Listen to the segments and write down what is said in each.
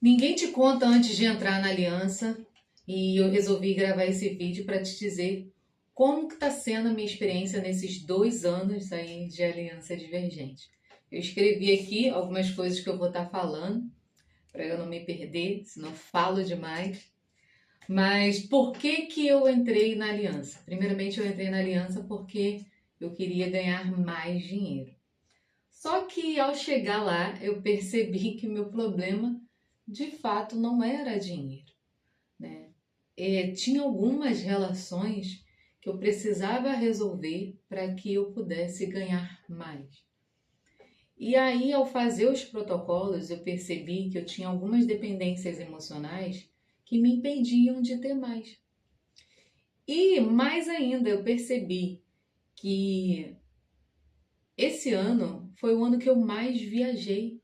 Ninguém te conta antes de entrar na aliança e eu resolvi gravar esse vídeo para te dizer como que está sendo a minha experiência nesses 2 anos aí de aliança divergente. Eu escrevi aqui algumas coisas que eu vou estar falando para eu não me perder, senão falo demais. Mas por que que eu entrei na aliança? Primeiramente, eu entrei na aliança porque eu queria ganhar mais dinheiro. Só que ao chegar lá, eu percebi que o meu problema de fato não era dinheiro, né? Tinha algumas relações que eu precisava resolver para que eu pudesse ganhar mais. E aí, ao fazer os protocolos, eu percebi que eu tinha algumas dependências emocionais que me impediam de ter mais. E mais ainda, eu percebi que esse ano foi o ano que eu mais viajei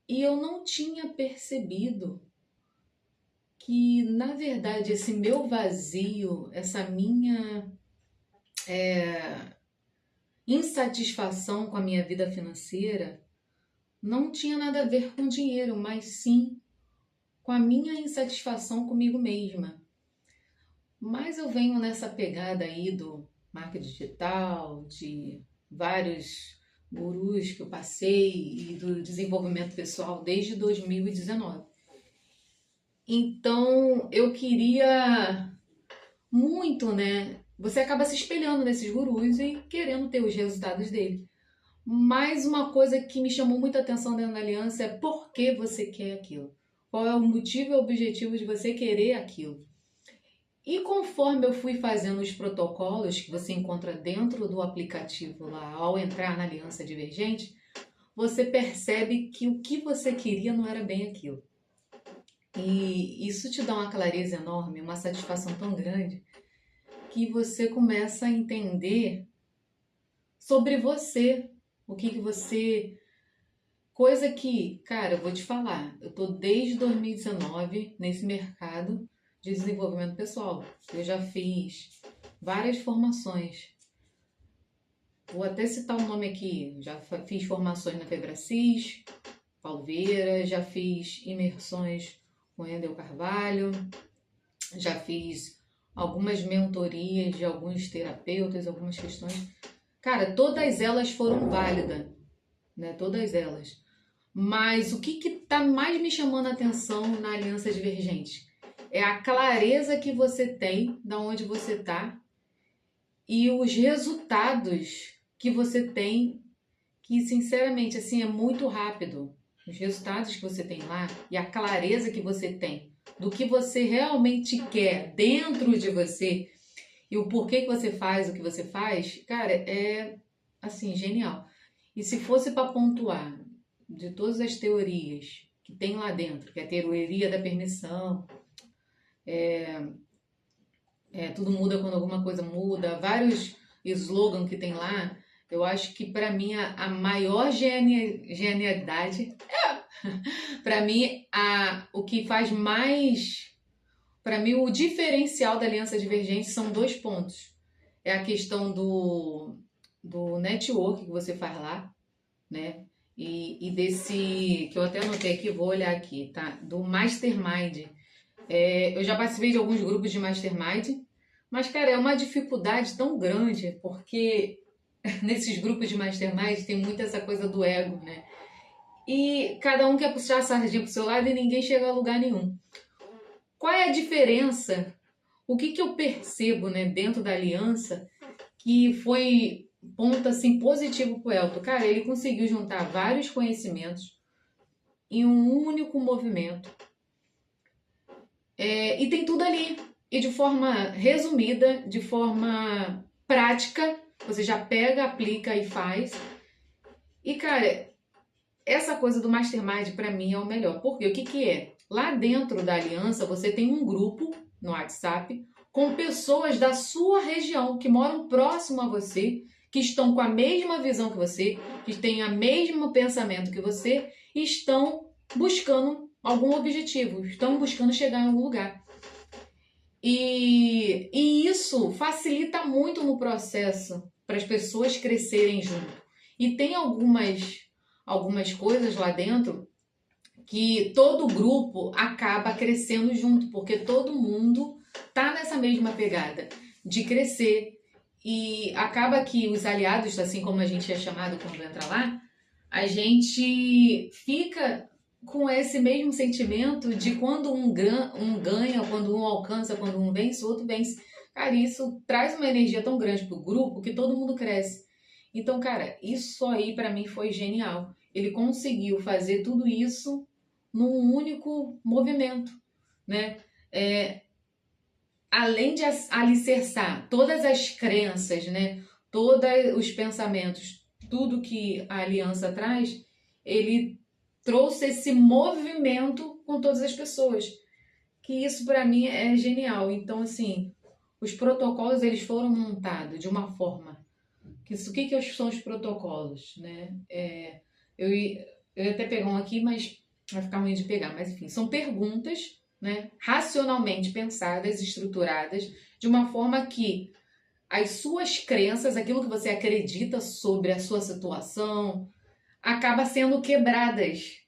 e eu não tinha percebido que, na verdade, esse meu vazio, essa minha insatisfação com a minha vida financeira, não tinha nada a ver com dinheiro, mas sim com a minha insatisfação comigo mesma. Mas eu venho nessa pegada aí do marketing digital, de vários gurus que eu passei e do desenvolvimento pessoal desde 2019. Então eu queria muito, né? Você acaba se espelhando nesses gurus e querendo ter os resultados dele. Mas uma coisa que me chamou muita atenção dentro da aliança é por que você quer aquilo. Qual é o motivo e o objetivo de você querer aquilo. E conforme eu fui fazendo os protocolos que você encontra dentro do aplicativo lá, ao entrar na Aliança Divergente, você percebe que o que você queria não era bem aquilo. E isso te dá uma clareza enorme, uma satisfação tão grande, que você começa a entender sobre você, o que você... Coisa que, cara, eu vou te falar, eu tô desde 2019 nesse mercado de desenvolvimento pessoal. Eu já fiz várias formações. Vou até citar o nome aqui. Já fiz formações na Febracis, Paulo Vieira, já fiz imersões com Endel Carvalho, já fiz algumas mentorias de alguns terapeutas, algumas questões. Cara, todas elas foram válidas, né? Todas elas. Mas o que está mais me chamando a atenção na Aliança Divergente? É a clareza que você tem da onde você está e os resultados que você tem, que sinceramente assim é muito rápido. Os resultados que você tem lá e a clareza que você tem do que você realmente quer dentro de você e o porquê que você faz o que você faz, cara, é assim, genial. E se fosse para pontuar de todas as teorias que tem lá dentro, que é a teoria da permissão, tudo muda quando alguma coisa muda, vários slogans que tem lá, eu acho que para mim a maior genialidade, para mim o que faz mais, para mim o diferencial da Aliança Divergente são 2 pontos. É a questão do network que você faz lá, né? E desse, que eu até anotei aqui, vou olhar aqui, tá? Do Mastermind. Eu já participei de alguns grupos de Mastermind, mas, cara, é uma dificuldade tão grande, porque nesses grupos de Mastermind tem muito essa coisa do ego, né? E cada um quer puxar a sardinha pro seu lado e ninguém chega a lugar nenhum. Qual é a diferença? O que eu percebo, né, dentro da aliança que foi ponto assim positivo pro Elton? Cara, ele conseguiu juntar vários conhecimentos em um único movimento. E tem tudo ali. E de forma resumida, de forma prática, você já pega, aplica e faz. E, cara, essa coisa do Mastermind pra mim é o melhor. Porque o que é? Lá dentro da aliança, você tem um grupo no WhatsApp com pessoas da sua região que moram próximo a você, que estão com a mesma visão que você, que têm o mesmo pensamento que você e estão buscando algum objetivo, estão buscando chegar em algum lugar. E isso facilita muito no processo para as pessoas crescerem junto. E tem algumas coisas lá dentro que todo grupo acaba crescendo junto, porque todo mundo tá nessa mesma pegada de crescer. E acaba que os aliados, assim como a gente é chamado quando entra lá, a gente fica com esse mesmo sentimento de quando um ganha, quando um alcança, quando um vence, o outro vence. Cara, isso traz uma energia tão grande pro grupo que todo mundo cresce. Então, cara, isso aí pra mim foi genial. Ele conseguiu fazer tudo isso num único movimento, né? Além de alicerçar todas as crenças, né? Todos os pensamentos, tudo que a aliança traz, ele trouxe esse movimento com todas as pessoas. Que isso para mim é genial. Então, assim, os protocolos eles foram montados de uma forma o que são os protocolos, né? Eu ia até pegar um aqui, mas vai ficar ruim de pegar. Mas enfim, são perguntas, né, racionalmente pensadas, estruturadas, de uma forma que as suas crenças, aquilo que você acredita sobre a sua situação, acaba sendo quebradas.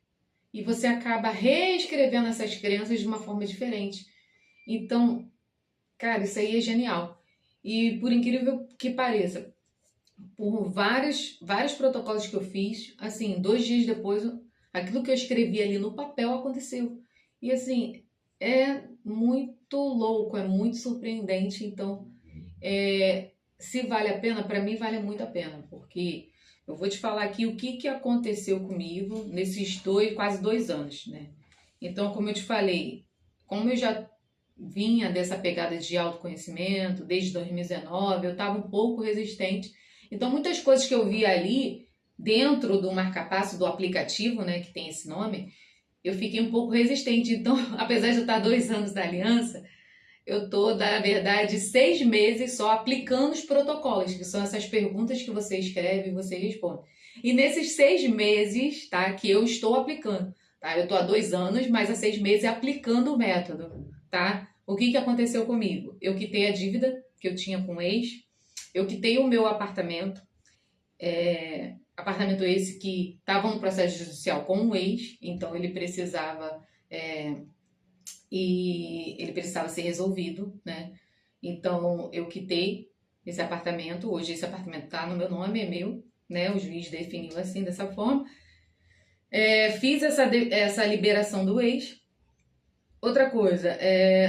E você acaba reescrevendo essas crenças de uma forma diferente. Então, cara, isso aí é genial. E por incrível que pareça, por vários protocolos que eu fiz, assim, 2 dias depois, aquilo que eu escrevi ali no papel aconteceu. E assim, é muito louco, é muito surpreendente. Então, se vale a pena, para mim vale muito a pena, porque eu vou te falar aqui o que aconteceu comigo nesses quase 2 anos, né? Então, como eu te falei, como eu já vinha dessa pegada de autoconhecimento desde 2019, eu estava um pouco resistente. Então, muitas coisas que eu vi ali dentro do marca-passo do aplicativo, né, que tem esse nome, eu fiquei um pouco resistente. Então, apesar de eu estar 2 anos da aliança, eu tô, na verdade, 6 meses só aplicando os protocolos, que são essas perguntas que você escreve e você responde. E nesses 6 meses, tá, que eu estou aplicando, tá? Eu tô há 2 anos, mas há 6 meses aplicando o método, tá? O que aconteceu comigo? Eu quitei a dívida que eu tinha com o ex, eu quitei o meu apartamento, apartamento esse que estava no processo judicial com o ex, então ele precisava ser resolvido, né? Então eu quitei esse apartamento. Hoje esse apartamento está no meu nome, é meu, né? O juiz definiu assim, dessa forma. Fiz essa liberação do ex. Outra coisa,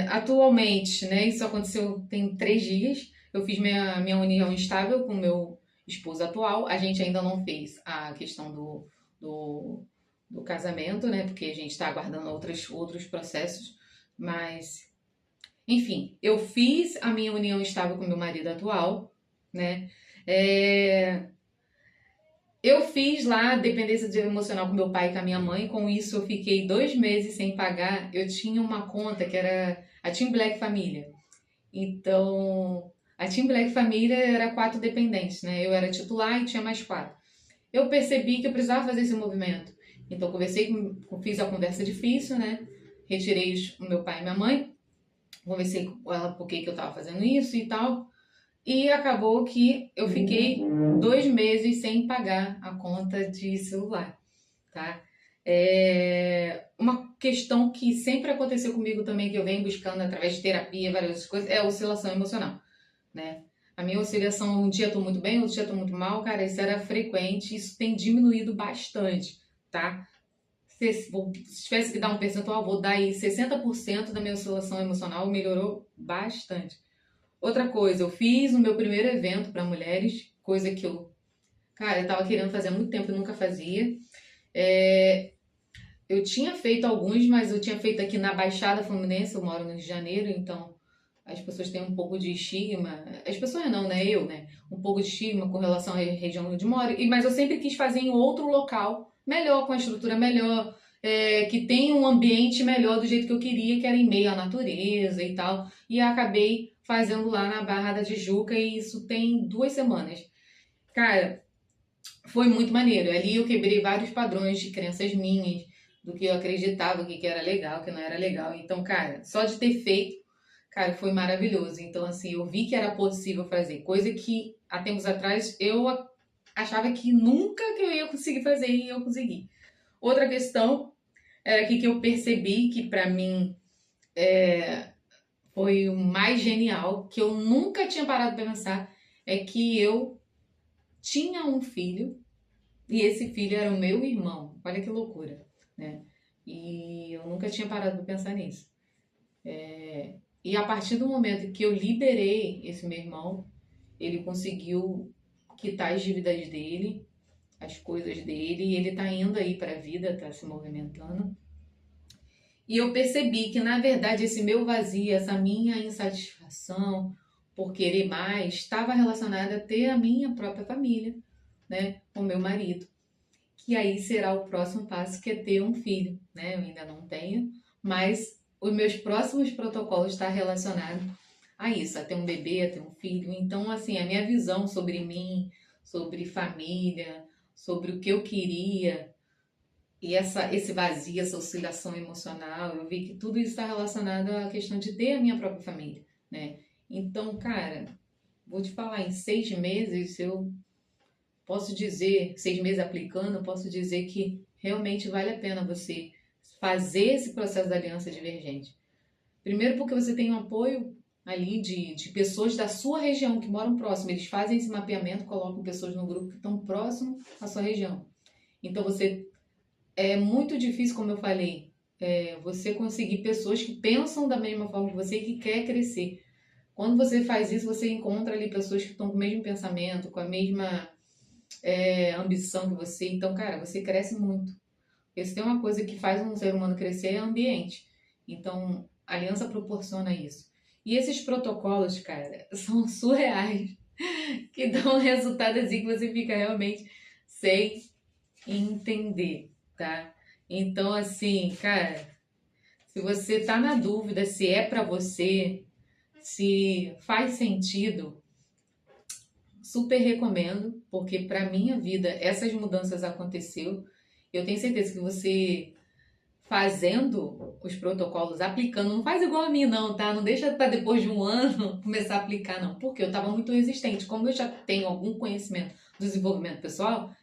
atualmente, né? Isso aconteceu tem 3 dias. Eu fiz minha união estável com o meu esposo atual. A gente ainda não fez a questão do casamento, né? Porque a gente está aguardando outros processos. Mas, enfim, eu fiz a minha união estável com meu marido atual, né? Eu fiz lá dependência emocional com meu pai e com a minha mãe. Com isso, eu fiquei 2 meses sem pagar. Eu tinha uma conta que era a Team Black Família. Então, a Team Black Família era 4 dependentes, né? Eu era titular e tinha mais 4. Eu percebi que eu precisava fazer esse movimento. Então, fiz a conversa difícil, né? Retirei o meu pai e minha mãe. Conversei com ela por que eu estava fazendo isso e tal. E acabou que eu fiquei 2 meses sem pagar a conta de celular, tá? Uma questão que sempre aconteceu comigo também, que eu venho buscando através de terapia, várias coisas, é a oscilação emocional, né? A minha oscilação, um dia eu tô muito bem, outro dia eu tô muito mal, cara, isso era frequente, isso tem diminuído bastante, tá? Se tivesse que dar um percentual, vou dar aí 60% da minha oscilação emocional, melhorou bastante. Outra coisa, eu fiz o meu primeiro evento para mulheres, coisa que cara, eu tava querendo fazer há muito tempo e nunca fazia. Eu tinha feito alguns, mas eu tinha feito aqui na Baixada Fluminense, eu moro no Rio de Janeiro, então as pessoas têm um pouco de estigma. As pessoas não, né? Eu, né? Um pouco de estigma com relação à região onde moro. Mas eu sempre quis fazer em outro local, melhor, com a estrutura melhor, que tem um ambiente melhor do jeito que eu queria, que era em meio à natureza e tal. E acabei fazendo lá na Barra da Tijuca, e isso tem 2 semanas. Cara, foi muito maneiro. Ali eu quebrei vários padrões de crenças minhas, do que eu acreditava, o que era legal, o que não era legal. Então, cara, só de ter feito, cara, foi maravilhoso. Então, assim, eu vi que era possível fazer, coisa que há tempos atrás eu achava que nunca que eu ia conseguir fazer, e eu consegui. Outra questão era aqui que eu percebi que para mim foi o mais genial, que eu nunca tinha parado para pensar, é que eu tinha um filho e esse filho era o meu irmão. Olha que loucura, né? E eu nunca tinha parado para pensar nisso. E a partir do momento que eu liberei esse meu irmão, ele conseguiu quitar as dívidas dele, as coisas dele, e ele tá indo aí para a vida, tá se movimentando. E eu percebi que, na verdade, esse meu vazio, essa minha insatisfação por querer mais, estava relacionada a ter a minha própria família, né, com o meu marido. Que aí será o próximo passo, que é ter um filho, né? Eu ainda não tenho, mas os meus próximos protocolos estão relacionados a isso, a ter um bebê, a ter um filho. Então, assim, a minha visão sobre mim, sobre família, sobre o que eu queria, e esse vazio, essa oscilação emocional, eu vi que tudo isso está relacionado à questão de ter a minha própria família, né? Então, cara, vou te falar, em 6 meses eu posso dizer, 6 meses aplicando, eu posso dizer que realmente vale a pena você fazer esse processo da aliança divergente. Primeiro porque você tem um apoio ali de pessoas da sua região que moram próximo. Eles fazem esse mapeamento, colocam pessoas no grupo que estão próximo à sua região. Então você é muito difícil, como eu falei, você conseguir pessoas que pensam da mesma forma que você e que quer crescer. Quando você faz isso, você encontra ali pessoas que estão com o mesmo pensamento, com a mesma ambição que você. Então, cara, você cresce muito. Porque se tem uma coisa que faz um ser humano crescer é ambiente. Então, a aliança proporciona isso. E esses protocolos, cara, são surreais, que dão um resultado assim que você fica realmente sem entender, tá? Então, assim, cara, se você tá na dúvida se é pra você, se faz sentido, super recomendo, porque pra minha vida essas mudanças aconteceu. Eu tenho certeza que você fazendo os protocolos, aplicando, não faz igual a mim não, tá? Não deixa para depois de um ano começar a aplicar não, porque eu tava muito resistente. Como eu já tenho algum conhecimento do desenvolvimento pessoal,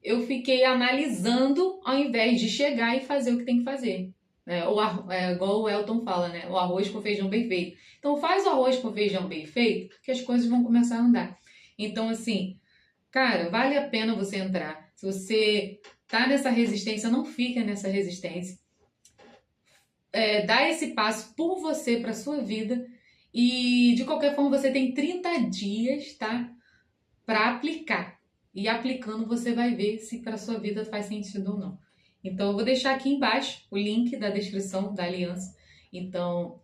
eu fiquei analisando ao invés de chegar e fazer o que tem que fazer. Igual o Elton fala, né? O arroz com feijão bem feito. Então faz o arroz com feijão bem feito que as coisas vão começar a andar. Então, assim, cara, vale a pena você entrar. Se você tá nessa resistência, não fica nessa resistência. Dá esse passo por você para sua vida. E de qualquer forma, você tem 30 dias, tá? Para aplicar. E aplicando, você vai ver se para sua vida faz sentido ou não. Então, eu vou deixar aqui embaixo o link da descrição da aliança. Então,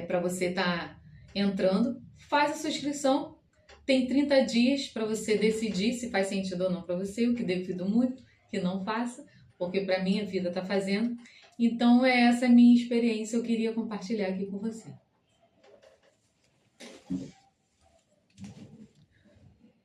para você estar entrando, faz a sua inscrição. Tem 30 dias para você decidir se faz sentido ou não para você, o que devido muito que não faça, porque para mim a vida está fazendo. Então, essa minha experiência, eu queria compartilhar aqui com você.